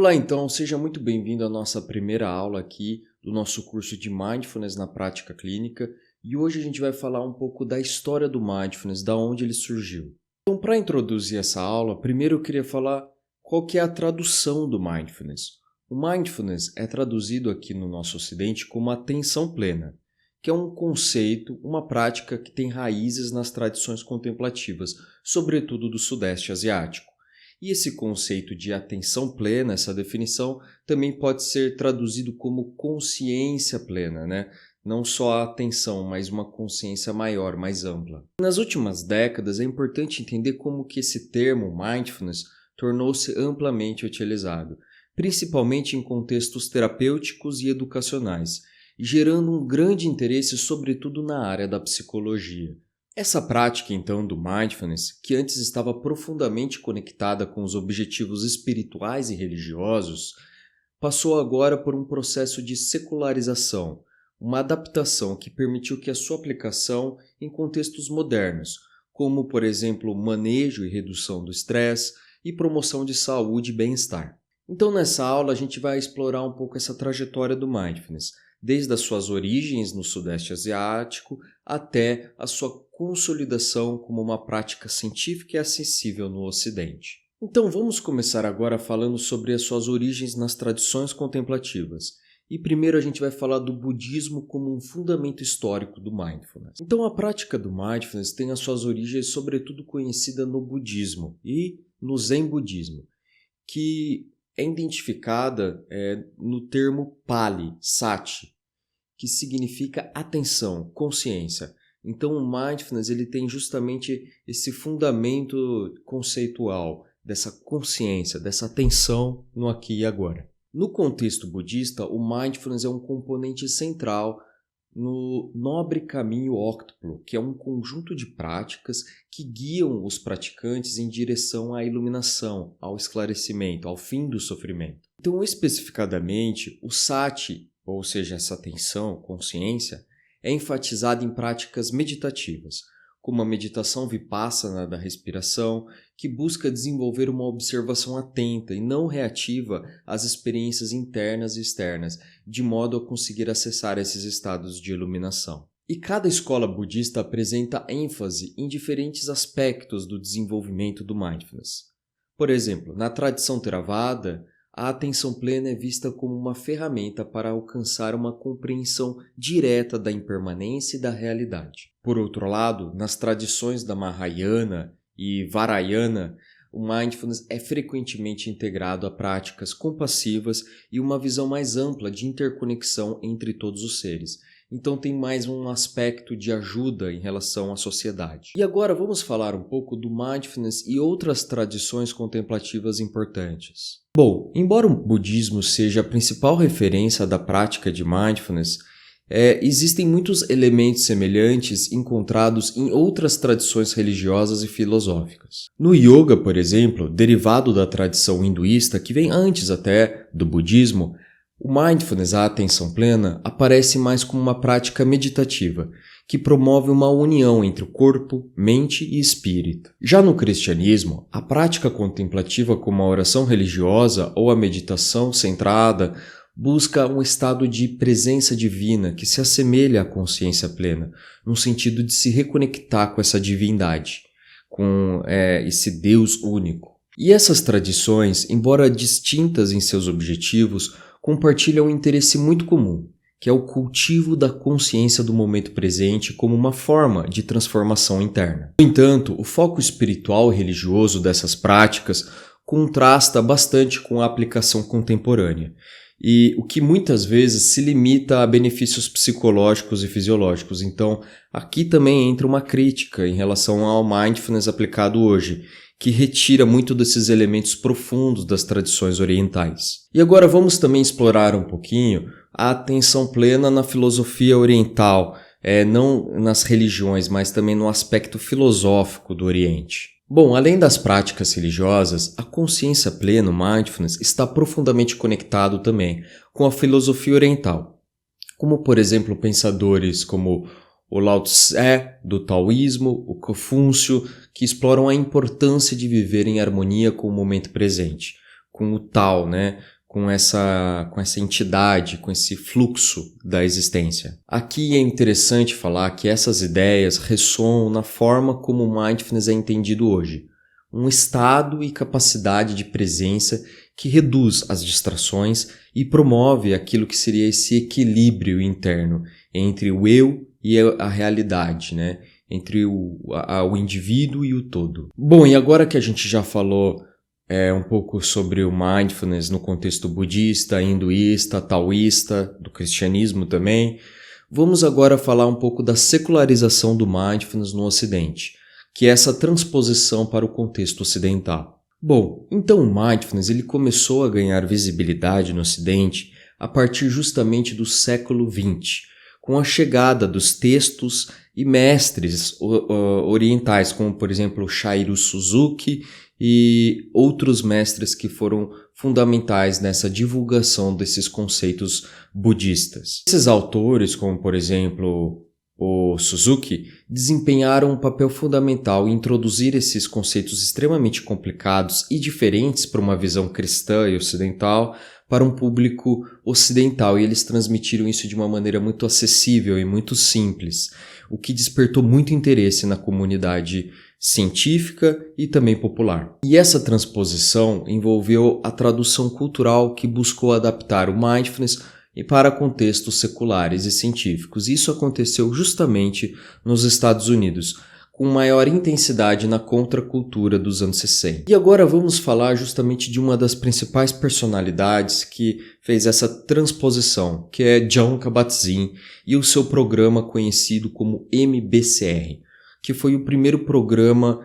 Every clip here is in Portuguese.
Olá, então, seja muito bem-vindo à nossa primeira aula aqui do nosso curso de Mindfulness na Prática Clínica e hoje a gente vai falar um pouco da história do Mindfulness, da onde ele surgiu. Então, para introduzir essa aula, primeiro eu queria falar qual que é a tradução do Mindfulness. O Mindfulness é traduzido aqui no nosso ocidente como atenção plena, que é um conceito, uma prática que tem raízes nas tradições contemplativas, sobretudo do Sudeste Asiático. E esse conceito de atenção plena, essa definição, também pode ser traduzido como consciência plena, né? Não só a atenção, mas uma consciência maior, mais ampla. Nas últimas décadas, é importante entender como que esse termo, mindfulness, tornou-se amplamente utilizado, principalmente em contextos terapêuticos e educacionais, gerando um grande interesse, sobretudo na área da psicologia. Essa prática, então, do mindfulness, que antes estava profundamente conectada com os objetivos espirituais e religiosos, passou agora por um processo de secularização, uma adaptação que permitiu que a sua aplicação em contextos modernos, como, por exemplo, manejo e redução do estresse e promoção de saúde e bem-estar. Então, nessa aula, a gente vai explorar um pouco essa trajetória do mindfulness, desde as suas origens no Sudeste Asiático até a sua consolidação como uma prática científica e acessível no Ocidente. Então vamos começar agora falando sobre as suas origens nas tradições contemplativas. E primeiro a gente vai falar do budismo como um fundamento histórico do mindfulness. Então a prática do mindfulness tem as suas origens sobretudo conhecida no budismo e no Zen budismo, que é identificada no termo Pali, Sati, que significa atenção, consciência. Então o mindfulness ele tem justamente esse fundamento conceitual dessa consciência, dessa atenção no aqui e agora. No contexto budista, o mindfulness é um componente central no nobre caminho óctuplo, que é um conjunto de práticas que guiam os praticantes em direção à iluminação, ao esclarecimento, ao fim do sofrimento. Então, especificadamente, o sati, ou seja, essa atenção, consciência, é enfatizado em práticas meditativas, como a meditação vipassana da respiração, que busca desenvolver uma observação atenta e não reativa às experiências internas e externas, de modo a conseguir acessar esses estados de iluminação. E cada escola budista apresenta ênfase em diferentes aspectos do desenvolvimento do mindfulness. Por exemplo, na tradição Theravada, a atenção plena é vista como uma ferramenta para alcançar uma compreensão direta da impermanência e da realidade. Por outro lado, nas tradições da Mahayana e Vajrayana, o mindfulness é frequentemente integrado a práticas compassivas e uma visão mais ampla de interconexão entre todos os seres. Então tem mais um aspecto de ajuda em relação à sociedade. E agora vamos falar um pouco do mindfulness e outras tradições contemplativas importantes. Bom, embora o budismo seja a principal referência da prática de mindfulness, existem muitos elementos semelhantes encontrados em outras tradições religiosas e filosóficas. No yoga, por exemplo, derivado da tradição hinduísta, que vem antes até do budismo, o mindfulness, a atenção plena, aparece mais como uma prática meditativa, que promove uma união entre o corpo, mente e espírito. Já no cristianismo, a prática contemplativa como a oração religiosa ou a meditação centrada busca um estado de presença divina que se assemelha à consciência plena, no sentido de se reconectar com essa divindade, com esse Deus único. E essas tradições, embora distintas em seus objetivos, compartilham um interesse muito comum, que é o cultivo da consciência do momento presente como uma forma de transformação interna. No entanto, o foco espiritual e religioso dessas práticas contrasta bastante com a aplicação contemporânea, e o que muitas vezes se limita a benefícios psicológicos e fisiológicos. Então, aqui também entra uma crítica em relação ao mindfulness aplicado hoje, que retira muito desses elementos profundos das tradições orientais. E agora vamos também explorar um pouquinho a atenção plena na filosofia oriental, não nas religiões, mas também no aspecto filosófico do Oriente. Bom, além das práticas religiosas, a consciência plena, o mindfulness, está profundamente conectado também com a filosofia oriental, como por exemplo pensadores como o Lao Tse, do taoísmo, o Confúcio, que exploram a importância de viver em harmonia com o momento presente, com o tal, né? Com essa entidade, com esse fluxo da existência. Aqui é interessante falar que essas ideias ressoam na forma como o mindfulness é entendido hoje. Um estado e capacidade de presença que reduz as distrações e promove aquilo que seria esse equilíbrio interno entre o eu e a realidade, né? Entre o indivíduo e o todo. Bom, e agora que a gente já falou um pouco sobre o mindfulness no contexto budista, hinduísta, taoísta, do cristianismo também, vamos agora falar um pouco da secularização do mindfulness no Ocidente, que é essa transposição para o contexto ocidental. Bom, então o mindfulness ele começou a ganhar visibilidade no Ocidente a partir justamente do século XX, com a chegada dos textos e mestres orientais, como por exemplo Shairu Suzuki e outros mestres que foram fundamentais nessa divulgação desses conceitos budistas. Esses autores, como por exemplo o Suzuki, desempenharam um papel fundamental em introduzir esses conceitos extremamente complicados e diferentes para uma visão cristã e ocidental para um público ocidental, e eles transmitiram isso de uma maneira muito acessível e muito simples, o que despertou muito interesse na comunidade científica e também popular. E essa transposição envolveu a tradução cultural que buscou adaptar o mindfulness para contextos seculares e científicos. Isso aconteceu justamente nos Estados Unidos, com maior intensidade na contracultura dos anos 60. E agora vamos falar justamente de uma das principais personalidades que fez essa transposição, que é Jon Kabat-Zinn e o seu programa conhecido como MBCR, que foi o primeiro programa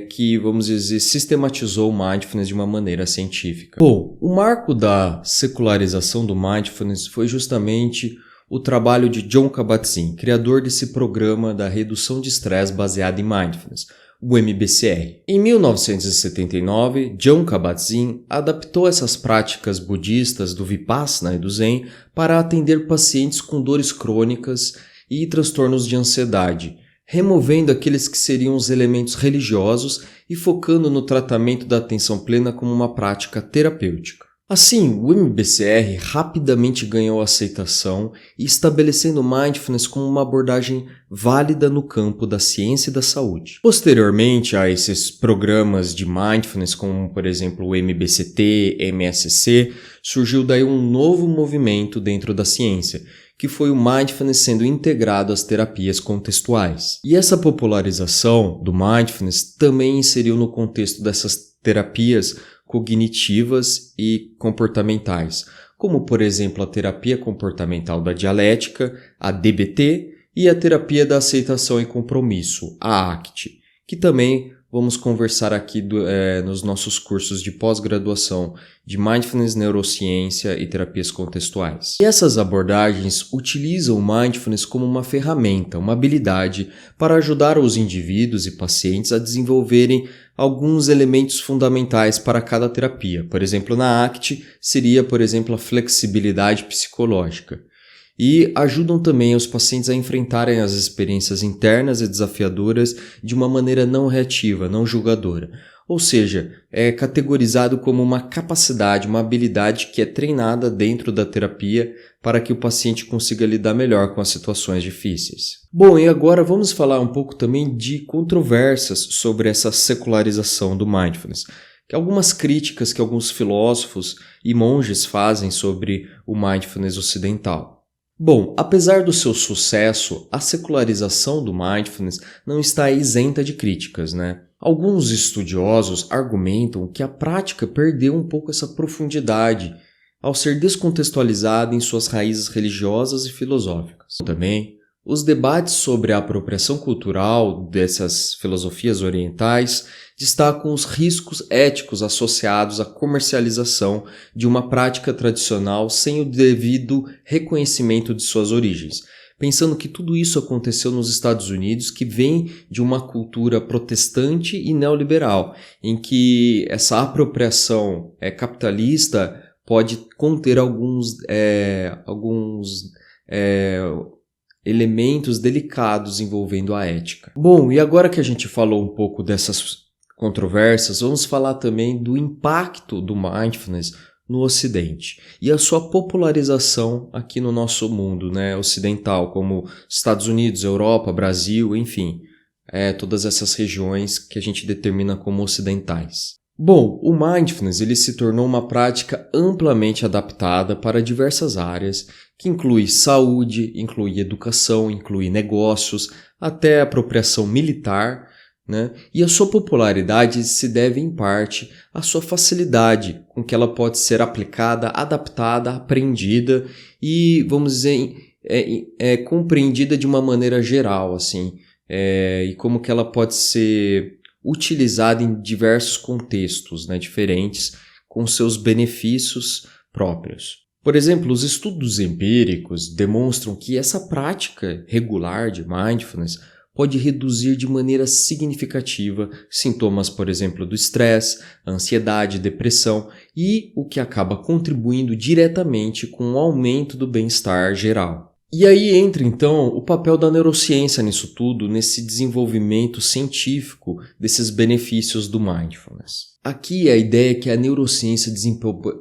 que, vamos dizer, sistematizou o mindfulness de uma maneira científica. Bom, o marco da secularização do mindfulness foi justamente o trabalho de Jon Kabat-Zinn, criador desse programa da redução de estresse baseado em mindfulness, o MBCR. Em 1979, Jon Kabat-Zinn adaptou essas práticas budistas do Vipassana e do Zen para atender pacientes com dores crônicas e transtornos de ansiedade, removendo aqueles que seriam os elementos religiosos e focando no tratamento da atenção plena como uma prática terapêutica. Assim, o MBCR rapidamente ganhou aceitação e estabelecendo o mindfulness como uma abordagem válida no campo da ciência e da saúde. Posteriormente a esses programas de mindfulness, como por exemplo o MBCT, MSC, surgiu daí um novo movimento dentro da ciência, que foi o mindfulness sendo integrado às terapias contextuais. E essa popularização do mindfulness também inseriu no contexto dessas terapias cognitivas e comportamentais, como por exemplo a terapia comportamental da dialética, a DBT, e a terapia da aceitação e compromisso, a ACT, que também vamos conversar aqui nos nossos cursos de pós-graduação de Mindfulness, Neurociência e Terapias Contextuais. E essas abordagens utilizam o Mindfulness como uma ferramenta, uma habilidade para ajudar os indivíduos e pacientes a desenvolverem alguns elementos fundamentais para cada terapia. Por exemplo, na ACT seria, por exemplo, a flexibilidade psicológica. E ajudam também os pacientes a enfrentarem as experiências internas e desafiadoras de uma maneira não reativa, não julgadora. Ou seja, é categorizado como uma capacidade, uma habilidade que é treinada dentro da terapia para que o paciente consiga lidar melhor com as situações difíceis. Bom, e agora vamos falar um pouco também de controvérsias sobre essa secularização do mindfulness. Algumas críticas que alguns filósofos e monges fazem sobre o mindfulness ocidental. Bom, apesar do seu sucesso, a secularização do mindfulness não está isenta de críticas, né? Alguns estudiosos argumentam que a prática perdeu um pouco essa profundidade ao ser descontextualizada em suas raízes religiosas e filosóficas. Também, os debates sobre a apropriação cultural dessas filosofias orientais destacam os riscos éticos associados à comercialização de uma prática tradicional sem o devido reconhecimento de suas origens, pensando que tudo isso aconteceu nos Estados Unidos, que vem de uma cultura protestante e neoliberal, em que essa apropriação capitalista pode conter alguns elementos delicados envolvendo a ética. Bom, e agora que a gente falou um pouco dessas controversas, vamos falar também do impacto do Mindfulness no Ocidente e a sua popularização aqui no nosso mundo, né, ocidental, como Estados Unidos, Europa, Brasil, enfim, todas essas regiões que a gente determina como ocidentais. Bom, o Mindfulness ele se tornou uma prática amplamente adaptada para diversas áreas, que inclui saúde, inclui educação, inclui negócios, até apropriação militar, né? E a sua popularidade se deve, em parte, à sua facilidade com que ela pode ser aplicada, adaptada, aprendida e, vamos dizer, compreendida de uma maneira geral, assim, e como que ela pode ser utilizada em diversos contextos, né, diferentes, com seus benefícios próprios. Por exemplo, os estudos empíricos demonstram que essa prática regular de mindfulness pode reduzir de maneira significativa sintomas, por exemplo, do estresse, ansiedade, depressão e o que acaba contribuindo diretamente com o aumento do bem-estar geral. E aí entra, então, o papel da neurociência nisso tudo, nesse desenvolvimento científico desses benefícios do mindfulness. Aqui a ideia é que a neurociência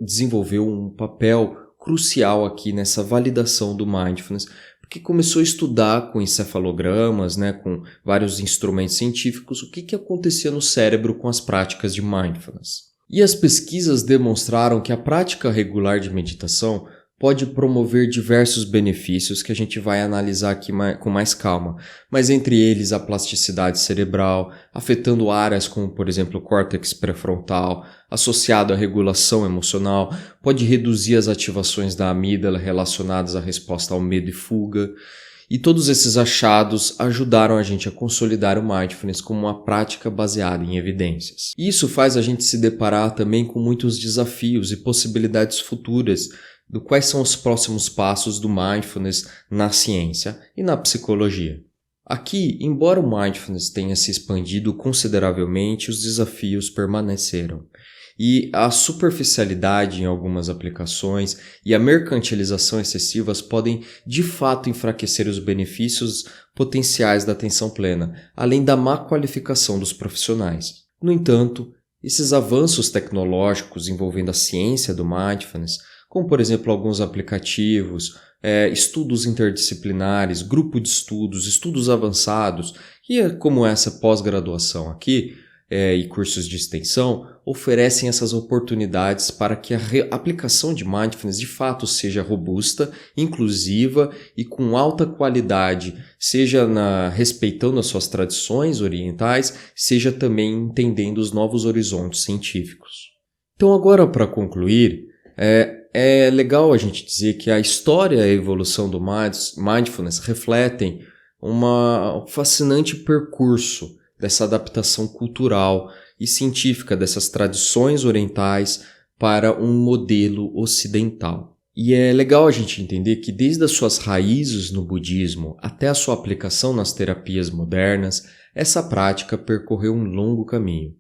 desenvolveu um papel crucial aqui nessa validação do mindfulness, porque começou a estudar com encefalogramas, né, com vários instrumentos científicos, o que acontecia no cérebro com as práticas de mindfulness. E as pesquisas demonstraram que a prática regular de meditação pode promover diversos benefícios que a gente vai analisar aqui com mais calma, mas entre eles a plasticidade cerebral, afetando áreas como, por exemplo, o córtex pré-frontal, associado à regulação emocional, pode reduzir as ativações da amígdala relacionadas à resposta ao medo e fuga. E todos esses achados ajudaram a gente a consolidar o mindfulness como uma prática baseada em evidências. Isso faz a gente se deparar também com muitos desafios e possibilidades futuras do quais são os próximos passos do mindfulness na ciência e na psicologia. Aqui, embora o mindfulness tenha se expandido consideravelmente, os desafios permaneceram. E a superficialidade em algumas aplicações e a mercantilização excessivas podem, de fato, enfraquecer os benefícios potenciais da atenção plena, além da má qualificação dos profissionais. No entanto, esses avanços tecnológicos envolvendo a ciência do mindfulness, como, por exemplo, alguns aplicativos, estudos interdisciplinares, grupo de estudos, estudos avançados, e como essa pós-graduação aqui, e cursos de extensão, oferecem essas oportunidades para que a aplicação de mindfulness de fato seja robusta, inclusiva e com alta qualidade, seja respeitando as suas tradições orientais, seja também entendendo os novos horizontes científicos. Então agora, para concluir, é legal a gente dizer que a história e a evolução do mindfulness refletem um fascinante percurso dessa adaptação cultural e científica dessas tradições orientais para um modelo ocidental. E é legal a gente entender que desde as suas raízes no budismo até a sua aplicação nas terapias modernas, essa prática percorreu um longo caminho,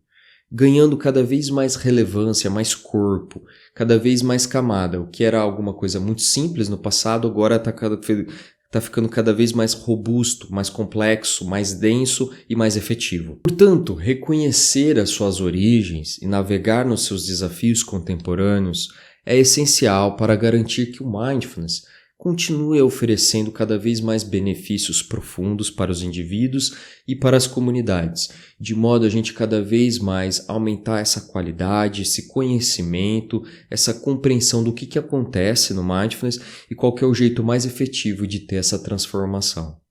ganhando cada vez mais relevância, mais corpo, cada vez mais camada. O que era alguma coisa muito simples no passado, agora está ficando cada vez mais robusto, mais complexo, mais denso e mais efetivo. Portanto, reconhecer as suas origens e navegar nos seus desafios contemporâneos é essencial para garantir que o mindfulness continue oferecendo cada vez mais benefícios profundos para os indivíduos e para as comunidades, de modo a gente cada vez mais aumentar essa qualidade, esse conhecimento, essa compreensão do que acontece no mindfulness e qual que é o jeito mais efetivo de ter essa transformação.